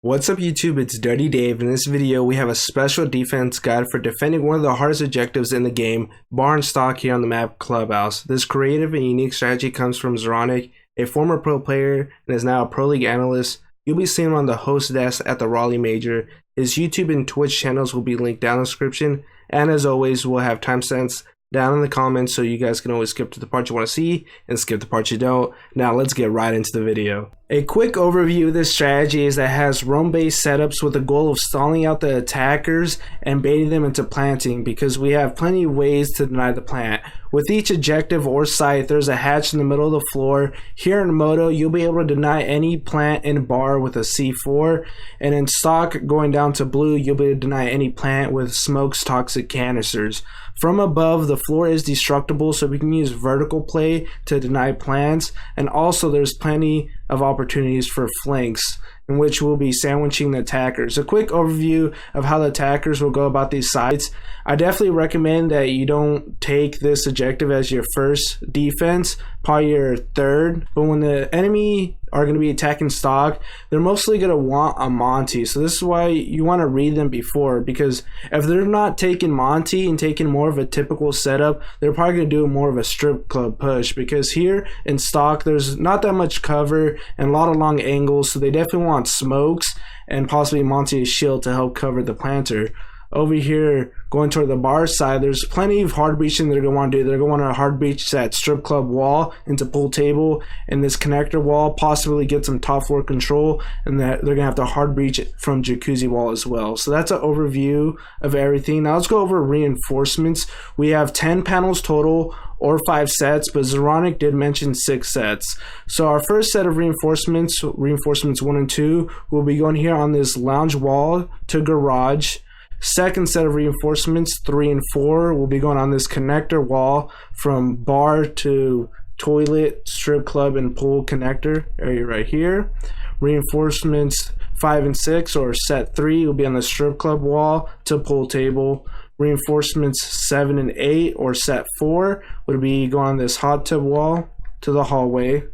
What's up YouTube, it's Dirty Dave. In this video we have a special defense guide for defending one of the hardest objectives in the game, Barn Stock, here on the map Clubhouse. This creative and unique strategy comes from Z1ronic's, a former pro player and is now a pro league analyst. You'll be seeing him on the host desk at the Raleigh Major. His YouTube and Twitch channels will be linked down in the description, and as always we'll have timestamps down in the comments so you guys can always skip to the part you want to see and skip the part you don't. Now let's get right into the video. A quick overview of this strategy is that it has roam-based setups with the goal of stalling out the attackers and baiting them into planting, because we have plenty of ways to deny the plant. With each objective or site, there's a hatch in the middle of the floor. Here in Moto, you'll be able to deny any plant in bar with a C4, and in stock going down to blue, you'll be able to deny any plant with smokes toxic canisters. From above, the floor is destructible, so we can use vertical play to deny plants, and also there's plenty of opportunities for flanks in which we'll be sandwiching the attackers. A quick overview of how the attackers will go about these sites. I definitely recommend that you don't take this objective as your first defense, probably your third, but when the enemy are going to be attacking stock, they're mostly going to want a Monty. So this is why you want to read them before, because if they're not taking Monty and taking more of a typical setup, they're probably going to do more of a strip club push, because here in stock there's not that much cover and a lot of long angles, so they definitely want smokes and possibly Monty's shield to help cover the planter. Over here, going toward the bar side, there's plenty of hard breaching they're going to want to do. They're going to want to hard breach that strip club wall into pool table and this connector wall, possibly get some top floor control, and that they're going to have to hard breach it from jacuzzi wall as well. So that's an overview of everything. Now let's go over reinforcements. We have 10 panels total, or 5 sets, but Z1ronic did mention 6 sets. So our first set of reinforcements 1 and 2, will be going here on this lounge wall to garage. Second set of reinforcements 3 and 4 will be going on this connector wall from bar to toilet, strip club, and pool connector area right here. Reinforcements 5 and 6, or set 3, will be on the strip club wall to pool table. Reinforcements 7 and 8, or set 4, would be going on this hot tub wall to the hallway.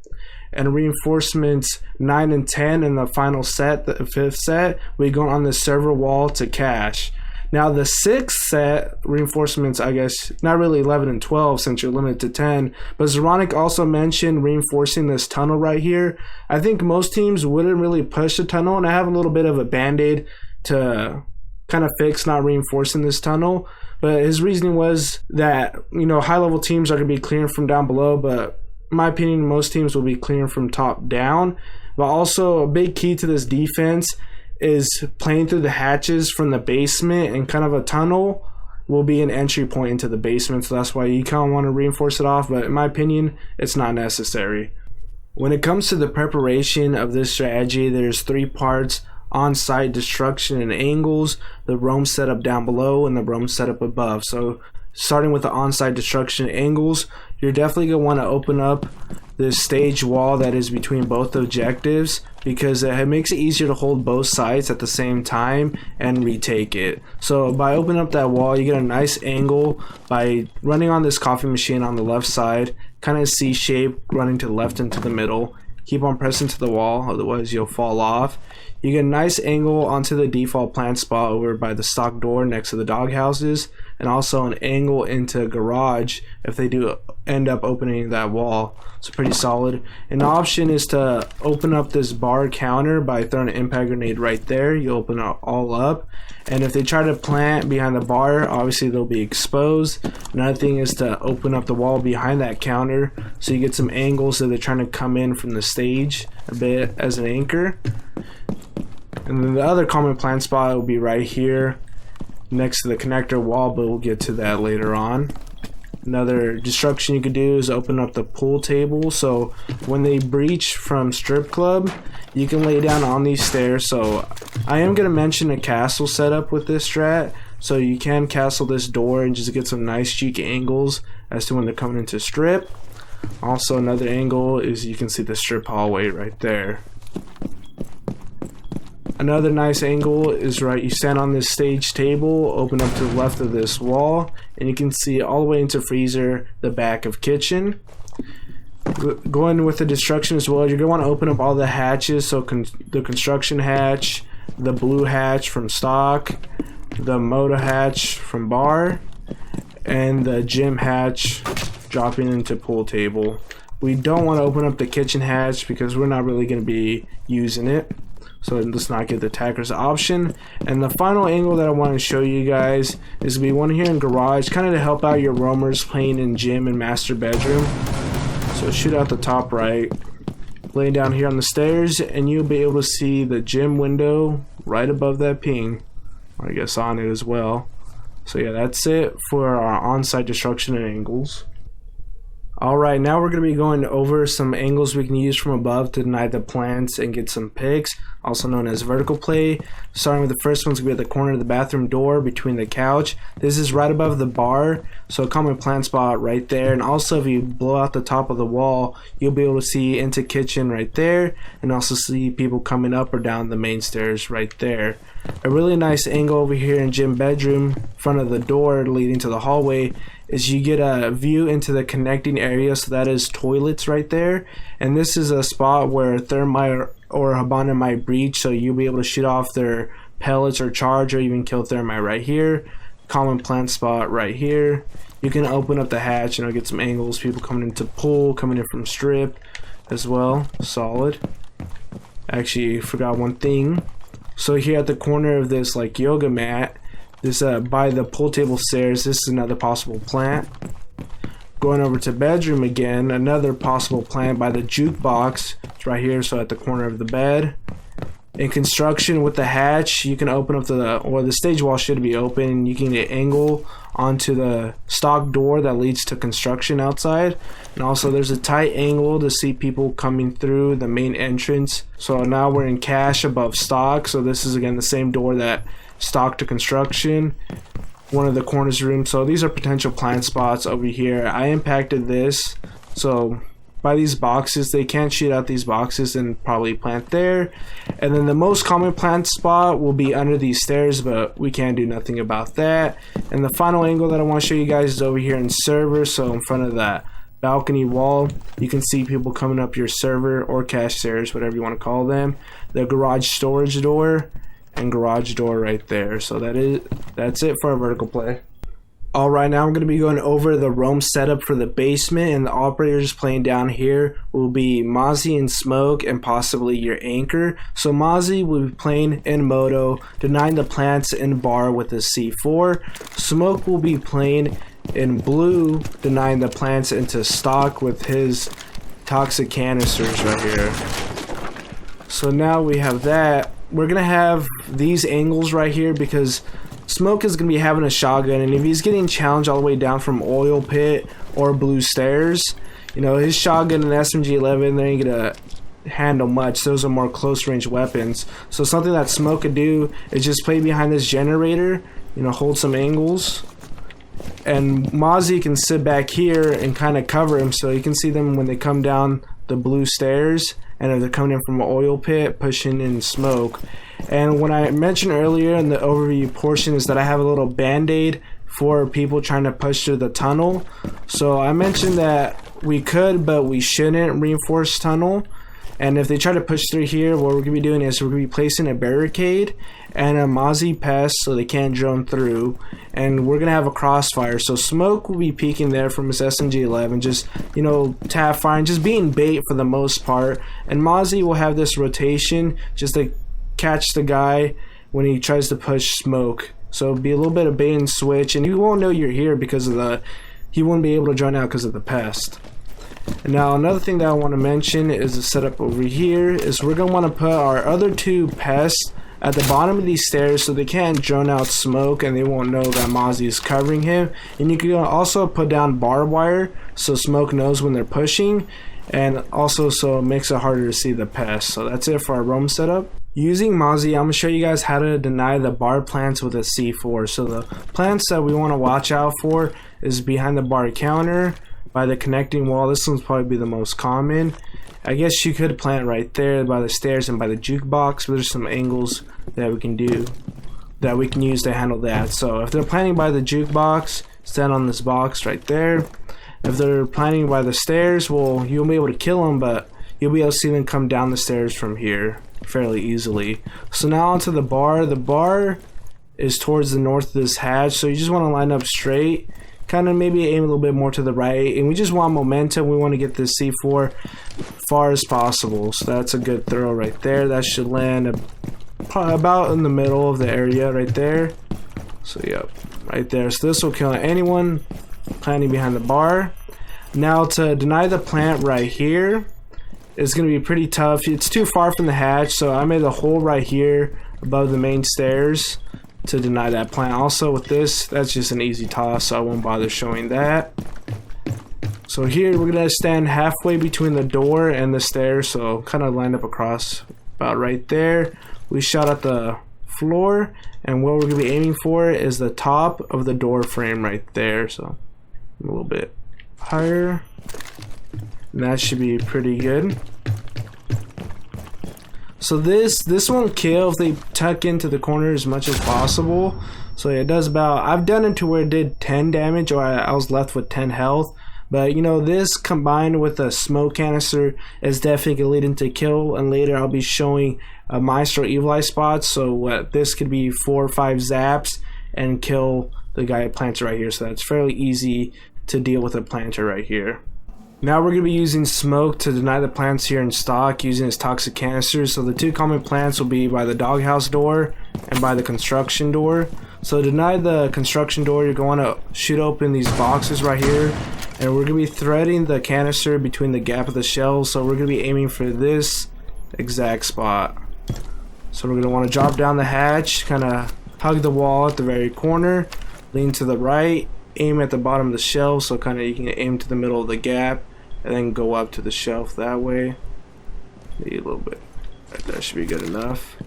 And reinforcements 9 and 10 in the final set, the 5th set, we go on the server wall to cache. Now the 6th set reinforcements, I guess not really 11 and 12 since you're limited to 10, but Z1ronic also mentioned reinforcing this tunnel right here. I think most teams wouldn't really push the tunnel, and I have a little bit of a band-aid to kind of fix not reinforcing this tunnel. But his reasoning was that, you know, high level teams are going to be clearing from down below, but in my opinion most teams will be clearing from top down. But also a big key to this defense is playing through the hatches from the basement, and kind of a tunnel will be an entry point into the basement, so that's why you kind of want to reinforce it off, but in my opinion it's not necessary. When it comes to the preparation of this strategy, there's 3 parts: on-site destruction and angles, the roam setup down below, and the roam setup above. So starting with the on-site destruction angles, you're definitely going to want to open up this stage wall that is between both objectives, because it makes it easier to hold both sides at the same time and retake it. So by opening up that wall, you get a nice angle by running on this coffee machine on the left side, kind of C shape, running to the left and to the middle. Keep on pressing to the wall, otherwise you'll fall off. You get a nice angle onto the default plant spot over by the stock door next to the dog houses, and also an angle into garage if they do end up opening that wall. So pretty solid. An option is to open up this bar counter by throwing an impact grenade right there. You open it all up, and if they try to plant behind the bar, obviously they'll be exposed. Another thing is to open up the wall behind that counter so you get some angles so they're trying to come in from the stage a bit as an anchor. And then the other common plant spot will be right here next to the connector wall, but we'll get to that later on. Another destruction you could do is open up the pool table, so when they breach from strip club, you can lay down on these stairs. So I am going to mention a castle setup with this strat, so you can castle this door and just get some nice cheek angles as to when they're coming into strip. Also another angle is you can see the strip hallway right there. Another nice angle is right, you stand on this stage table, open up to the left of this wall, and you can see all the way into freezer, the back of kitchen. Going with the destruction as well, you're going to want to open up all the hatches, so the construction hatch, the blue hatch from stock, the moto hatch from bar, and the gym hatch dropping into pool table. We don't want to open up the kitchen hatch because we're not really going to be using it. So let's not give the attackers the option. And the final angle that I want to show you guys is we want here in garage, kind of to help out your roamers playing in gym and master bedroom. So shoot out the top right, lay down here on the stairs, and you'll be able to see the gym window right above that ping, or I guess on it as well. So yeah, that's it for our on-site destruction and angles. Alright, now we're going to be going over some angles we can use from above to deny the plants and get some pics, also known as vertical play. Starting with the first one's going to be at the corner of the bathroom door between the couch. This is right above the bar, so a common plant spot right there. And also if you blow out the top of the wall, you'll be able to see into kitchen right there, and also see people coming up or down the main stairs right there. A really nice angle over here in gym bedroom, front of the door leading to the hallway, is you get a view into the connecting area, so that is toilets right there. And this is a spot where thermite or Habana might breach, so you'll be able to shoot off their pellets or charge, or even kill thermite right here. Common plant spot right here. You can open up the hatch and I'll get some angles, people coming into pool, coming in from strip as well. Solid. Actually forgot one thing. So here at the corner of this like yoga mat, this by the pool table stairs, this is another possible plant. Going over to bedroom again, another possible plant by the jukebox. It's right here, so at the corner of the bed. In construction with the hatch, you can open up the stage wall should be open. You can get angle onto the stock door that leads to construction outside. And also there's a tight angle to see people coming through the main entrance. So now we're in cache above stock. So this is again the same door that stock to construction. One of the corners room. So these are potential plant spots over here. I impacted this. So by these boxes, they can't shoot out these boxes and probably plant there. And then the most common plant spot will be under these stairs, but we can't do nothing about that. And the final angle that I want to show you guys is over here in server. So in front of that balcony wall, you can see people coming up your server or cache stairs, whatever you want to call them. The garage storage door and garage door right there. So that's it for our vertical play. Alright, now I'm going to be going over the roam setup for the basement, and the operators playing down here will be Mozzie and Smoke and possibly your anchor. So Mozzie will be playing in moto, denying the plants in bar with his C4. Smoke will be playing in blue, denying the plants into stock with his toxic canisters right here. So now we have that. We're going to have these angles right here because Smoke is going to be having a shotgun, and if he's getting challenged all the way down from oil pit or blue stairs, you know, his shotgun and SMG-11, they ain't going to handle much. Those are more close range weapons. So something that Smoke could do is just play behind this generator, you know, hold some angles, and Mozzie can sit back here and kind of cover him so you can see them when they come down the blue stairs, and if they're coming in from an oil pit, pushing in Smoke. And when I mentioned earlier in the overview portion is that I have a little band-aid for people trying to push through the tunnel. So I mentioned that we could, but we shouldn't reinforce tunnel. And if they try to push through here, what we're going to be doing is we're going to be placing a barricade and a Mozzie pest so they can't drone through. And we're going to have a crossfire. So Smoke will be peeking there from his SMG-11, just, you know, tap firing, just being bait for the most part. And Mozzie will have this rotation just to catch the guy when he tries to push Smoke. So it'll be a little bit of bait and switch, and he won't know you're here because of he won't be able to drone out because of the pest. And now another thing that I want to mention is the setup over here is we're going to want to put our other two pests at the bottom of these stairs so they can't drone out Smoke and they won't know that Mozzie is covering him. And you can also put down barbed wire so Smoke knows when they're pushing, and also so it makes it harder to see the pest. So that's it for our roam setup. Using Mozzie, I'm going to show you guys how to deny the bar plants with a C4. So the plants that we want to watch out for is behind the bar counter, by the connecting wall. This one's probably the most common. I guess you could plant right there by the stairs and by the jukebox, but there's some angles that we can do, that we can use to handle that. So if they're planting by the jukebox, stand on this box right there. If they're planting by the stairs, well, you'll be able to kill them, but you'll be able to see them come down the stairs from here fairly easily. So now onto the bar. The bar is towards the north of this hatch, so you just want to line up straight, kind of maybe aim a little bit more to the right, and we just want momentum. We want to get this C4 far as possible, so that's a good throw right there. That should land about in the middle of the area right there. So yep, right there. So this will kill anyone planting behind the bar. Now to deny the plant right here is going to be pretty tough. It's too far from the hatch, so I made a hole right here above the main stairs to deny that plant. Also with this, that's just an easy toss, so I won't bother showing that. So here we're gonna stand halfway between the door and the stairs, so kind of line up across about right there. We shot at the floor, and what we're gonna be aiming for is the top of the door frame right there, so a little bit higher, and that should be pretty good. So this won't kill if they tuck into the corner as much as possible. So it does about, I've done it to where it did 10 damage, or I was left with 10 health. But you know, this combined with a smoke canister is definitely going to lead into kill. And later I'll be showing a Maestro Evil Eye spots. So this could be 4 or 5 zaps and kill the guy at planter right here. So that's fairly easy to deal with a planter right here. Now we're going to be using smoke to deny the plants here in stock using his toxic canisters. So the two common plants will be by the doghouse door and by the construction door. So to deny the construction door, you're going to shoot open these boxes right here, and we're going to be threading the canister between the gap of the shelves. So we're going to be aiming for this exact spot. So we're going to want to drop down the hatch, kind of hug the wall at the very corner, lean to the right, aim at the bottom of the shelf, so kind of you can aim to the middle of the gap and then go up to the shelf that way. Maybe a little bit right there should be good enough.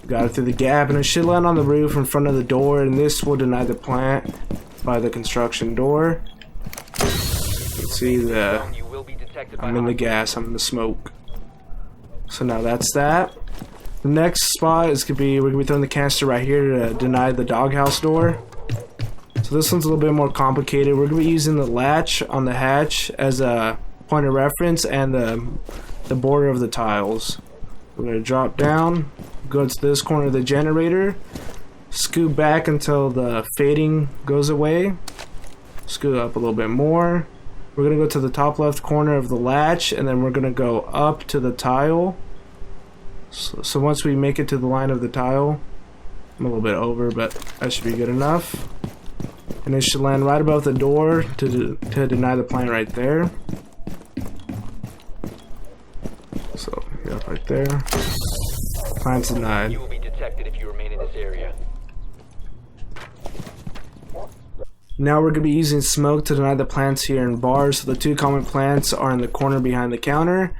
Got it through the gap, and it should land on the roof in front of the door, and this will deny the plant by the construction door. You can see I'm in the gas, I'm in the smoke. So now that's that. The next spot is we're gonna be throwing the canister right here to deny the doghouse door. So this one's a little bit more complicated. We're going to be using the latch on the hatch as a point of reference and the border of the tiles. We're going to drop down, go to this corner of the generator, scoot back until the fading goes away, scoot up a little bit more. We're going to go to the top left corner of the latch, and then we're going to go up to the tile. So once we make it to the line of the tile, I'm a little bit over, but that should be good enough. And it should land right above the door to deny the plant right there. So, yeah, right there. Plant's denied. You will be detected if you remain in this area. Now we're going to be using smoke to deny the plants here in bars. So the two common plants are in the corner behind the counter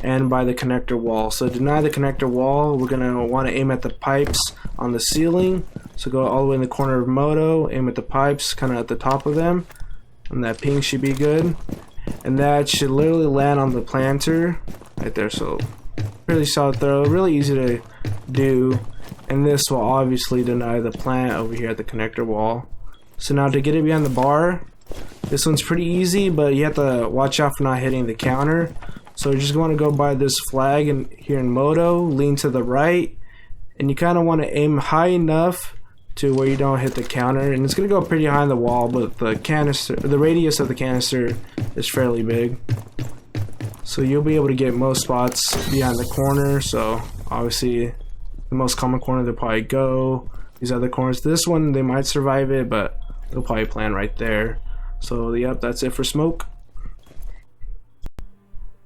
and by the connector wall. So to deny the connector wall, we're going to want to aim at the pipes on the ceiling. So go all the way in the corner of Moto, aim at the pipes kind of at the top of them, and that ping should be good. And that should literally land on the planter right there. So really solid throw, really easy to do, and this will obviously deny the plant over here at the connector wall. So now to get it behind the bar, this one's pretty easy, but you have to watch out for not hitting the counter. So you're just going to go by this flag and here in Moto, lean to the right, and you kind of want to aim high enough to where you don't hit the counter, and it's going to go pretty high on the wall, but the radius of the canister is fairly big. So you'll be able to get most spots behind the corner. So obviously the most common corner they'll probably go. These other corners, this one they might survive it, but they'll probably plan right there. So yep, that's it for smoke.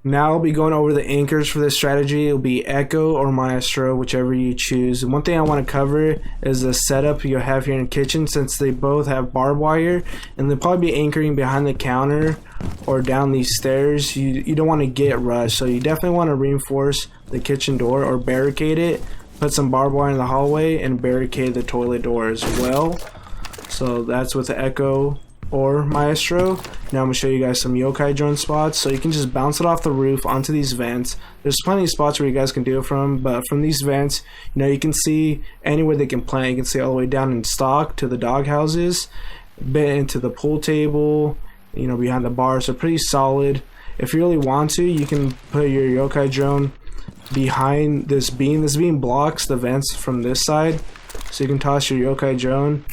Now I'll be going over the anchors for this strategy. It'll be Echo or Maestro, whichever you choose. And one thing I want to cover is the setup you'll have here in the kitchen, since they both have barbed wire, and they'll probably be anchoring behind the counter or down these stairs. You don't want to get rushed, so you definitely want to reinforce the kitchen door or barricade it. Put some barbed wire in the hallway and barricade the toilet door as well. So that's with the Echo or Maestro. Now I'm going to show you guys some yokai drone spots. So you can just bounce it off the roof onto these vents. There's plenty of spots where you guys can do it from, but from these vents, you know, you can see anywhere they can plant. You can see all the way down in stock to the dog houses, bit into the pool table, you know, behind the bar. So pretty solid. if you really want to, you can put your yokai drone behind this beam. This beam blocks the vents from this side, so you can toss your yokai drone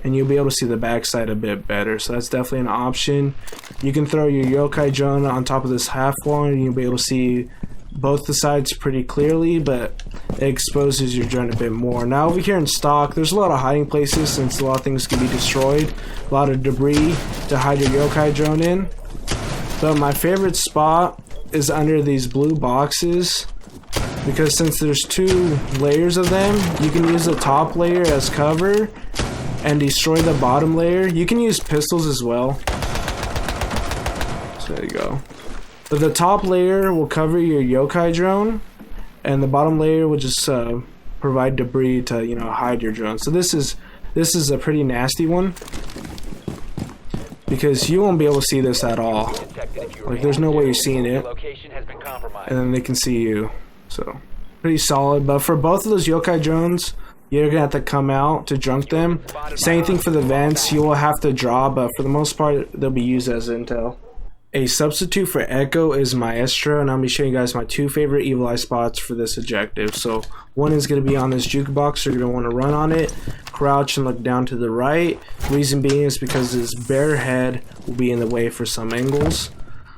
and you'll be able to see the backside a bit better. So that's definitely an option. You can throw your yokai drone on top of this half wall and you'll be able to see both the sides pretty clearly, but it exposes your drone a bit more. Now over here in stock, there's a lot of hiding places since a lot of things can be destroyed, a lot of debris to hide your yokai drone in. But my favorite spot is under these blue boxes, because since there's 2 layers of them, you can use the top layer as cover and destroy the bottom layer. You can use pistols as well. So there you go. But the top layer will cover your yokai drone, and the bottom layer will just provide debris to, you know, hide your drone. So this is a pretty nasty one, because you won't be able to see this at all. Like, there's no way you're seeing it, and then they can see you. So pretty solid. But for both of those yokai drones, you're gonna have to come out to junk them. Same thing for the vents, you will have to draw, but for the most part they'll be used as intel. A substitute for Echo is Maestro, and I'll be showing you guys my 2 favorite evil eye spots for this objective. So one is going to be on this jukebox, so you're going to want to run on it, crouch and look down to the right. Reason being is because this bare head will be in the way for some angles.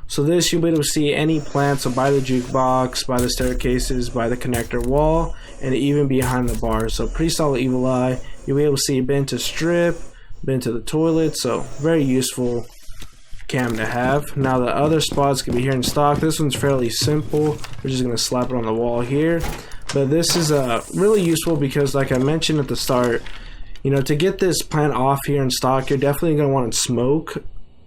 So this, you'll be able to see any plants, so by the jukebox, by the staircases, by the connector wall, and even behind the bars. So pretty solid evil eye. You'll be able to see been to strip, been to the toilet, so very useful cam to have. Now the other spots can be here in stock. This one's fairly simple. We're just going to slap it on the wall here. But this is really useful because, like I mentioned at the start, you know, to get this plant off here in stock, you're definitely going to want to smoke,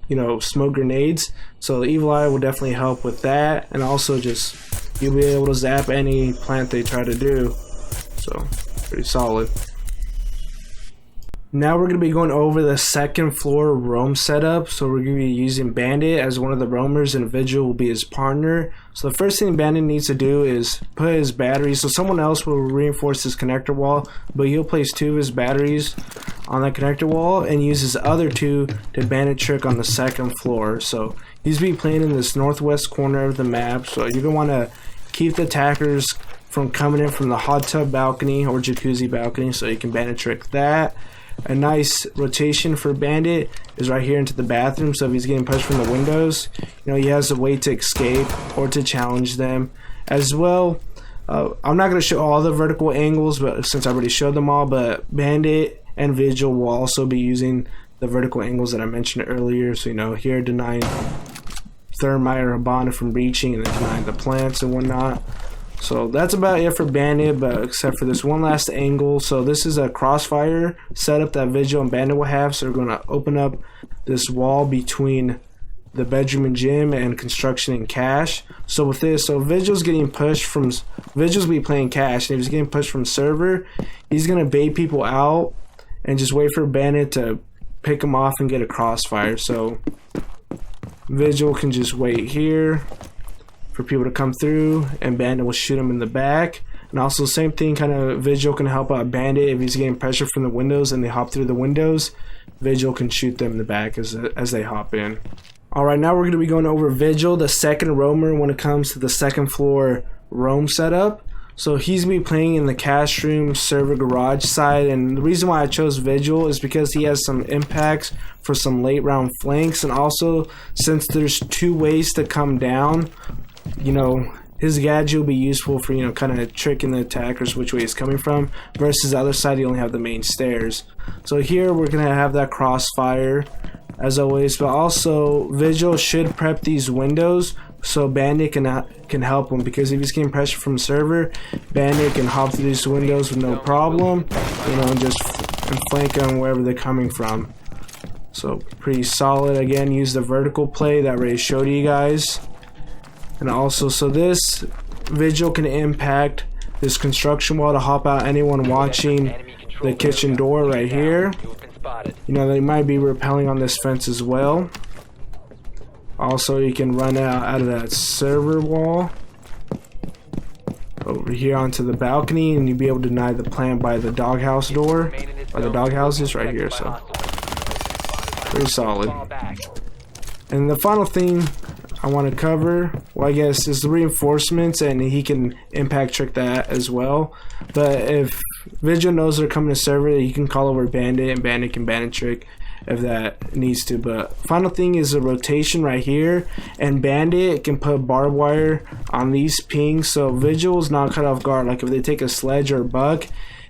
you know, smoke grenades. So the evil eye will definitely help with that, and also just you'll be able to zap any plant they try to do. So pretty solid. Now we're going to be going over the second floor roam setup. So we're going to be using Bandit as one of the roamers, and Vigil will be his partner. So the first thing Bandit needs to do is put his batteries. So someone else will reinforce his connector wall, but he'll place 2 of his batteries on that connector wall and use his other 2 to Bandit trick on the second floor. So he's going to be playing in this northwest corner of the map. So you're going to want to keep the attackers from coming in from the hot tub balcony or jacuzzi balcony, so you can Bandit trick that. A nice rotation for Bandit is right here into the bathroom, so if he's getting pushed from the windows, you know, he has a way to escape or to challenge them as well. I'm not going to show all the vertical angles, but since I already showed them all, but Bandit and Vigil will also be using the vertical angles that I mentioned earlier. So, you know, here denying Thermite or Habana from breaching, and then denying the plants and whatnot. So that's about it for Bandit, but except for this one last angle. So this is a crossfire setup that Vigil and Bandit will have. So we're going to open up this wall between the bedroom and gym and construction and cash. So with this, so Vigil's getting pushed from, Vigil's be playing cash, and if he's getting pushed from server, he's going to bait people out and just wait for Bandit to pick him off and get a crossfire. So Vigil can just wait here for people to come through, and Bandit will shoot him in the back. And also same thing, kind of Vigil can help out Bandit if he's getting pressure from the windows and they hop through the windows. Vigil can shoot them in the back as they hop in. Alright, now we're going to be going over Vigil, the second roamer when it comes to the second floor roam setup. So he's going to be playing in the cash room, server, garage side, and the reason why I chose Vigil is because he has some impacts for some late round flanks, and also since there's 2 ways to come down, you know, his gadget will be useful for, you know, kind of tricking the attackers which way he's coming from, versus the other side you only have the main stairs. So here we're going to have that crossfire as always, but also Vigil should prep these windows so Bandit can help him, because if he's getting pressure from server, Bandit can hop through these windows with no problem, you know, and just flank them wherever they're coming from. So pretty solid. Again, use the vertical play that I already showed you guys. And also, so this Vigil can impact this construction wall to hop out anyone watching the kitchen door right here. You know, they might be repelling on this fence as well. Also, you can run out of that server wall over here onto the balcony, and you'll be able to deny the plant by the doghouse door, or the doghouses right here. So pretty solid. And the final thing I want to cover, well, I guess is the reinforcements, and he can impact trick that as well. But if Vigil knows they're coming to server, he can call over Bandit, and Bandit can bandit trick if that needs to. But final thing is a rotation right here, and Bandit can put barbed wire on these pings, so Vigil's not cut off guard. Like if they take a sledge or a buck,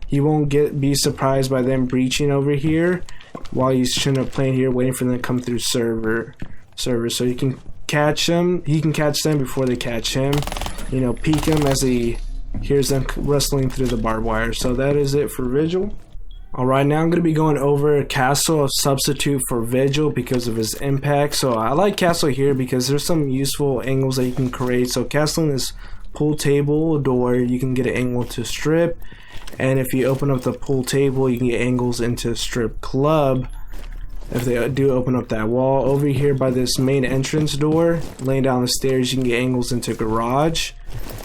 he won't be surprised by them breaching over here while he's trying to play here, waiting for them to come through server. So you can catch them. He can catch them before they catch him. You know, peek him as he hears them rustling through the barbed wire. So that is it for Vigil. Alright, now I'm going to be going over Castle of Substitute for Vigil because of his impact. So I like Castle here because there's some useful angles that you can create. So Castle in this pool table door, you can get an angle to strip. And if you open up the pool table, you can get angles into strip club. If they do open up that wall. Over here by this main entrance door, laying down the stairs, you can get angles into garage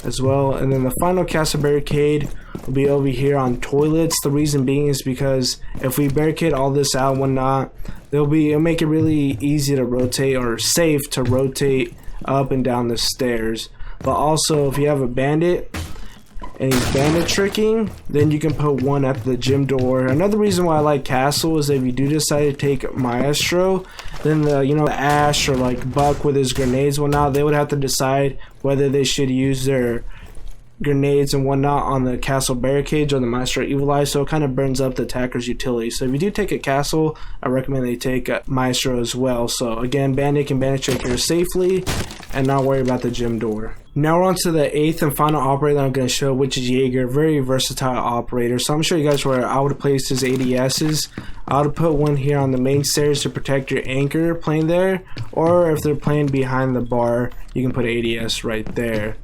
as well. And then the final castle barricade will be over here on toilets. The reason being is because if we barricade all this out and whatnot, it'll make it really easy to rotate, or safe to rotate up and down the stairs. But also if you have a bandit and he's bandit tricking, then you can put one at the gym door. Another reason why I like Castle is if you do decide to take Maestro, then the Ash or like Buck with his grenades and whatnot, they would have to decide whether they should use their grenades and whatnot on the castle barricades or the Maestro Evil Eye, so it kind of burns up the attacker's utility. So if you do take a castle, I recommend they take a Maestro as well. So again, Bandit can bandit trick here safely and not worry about the gym door. Now we're on to the 8th and final operator that I'm going to show, which is Jager. Very versatile operator. So I'm going to show you guys where I would place his ADSs. I would put one here on the main stairs to protect your anchor playing there, or if they're playing behind the bar, you can put ADS right there.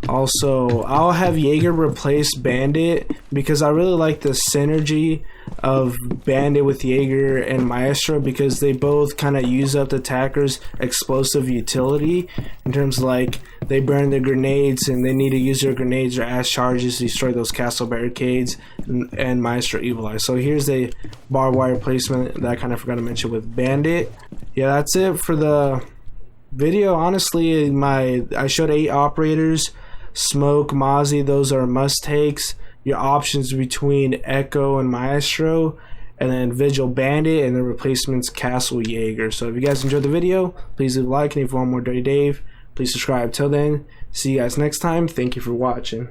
Also, I'll have Jager replace Bandit because I really like the synergy of Bandit with Jager and Maestro, because they both kind of use up the attacker's explosive utility in terms of like they burn their grenades and they need to use their grenades or ash charges to destroy those castle barricades and Maestro Evil Eye. So here's a barbed wire placement that I kind of forgot to mention with Bandit. Yeah, that's it for the video. Honestly, I showed 8 operators. Smoke, Mozzie, those are must takes. Your options between Echo and Maestro, and then Vigil Bandit, and the replacements Castle Jager. So if you guys enjoyed the video, please leave a like, and if you want more Dirty Dave, please subscribe. Till then, see you guys next time. Thank you for watching.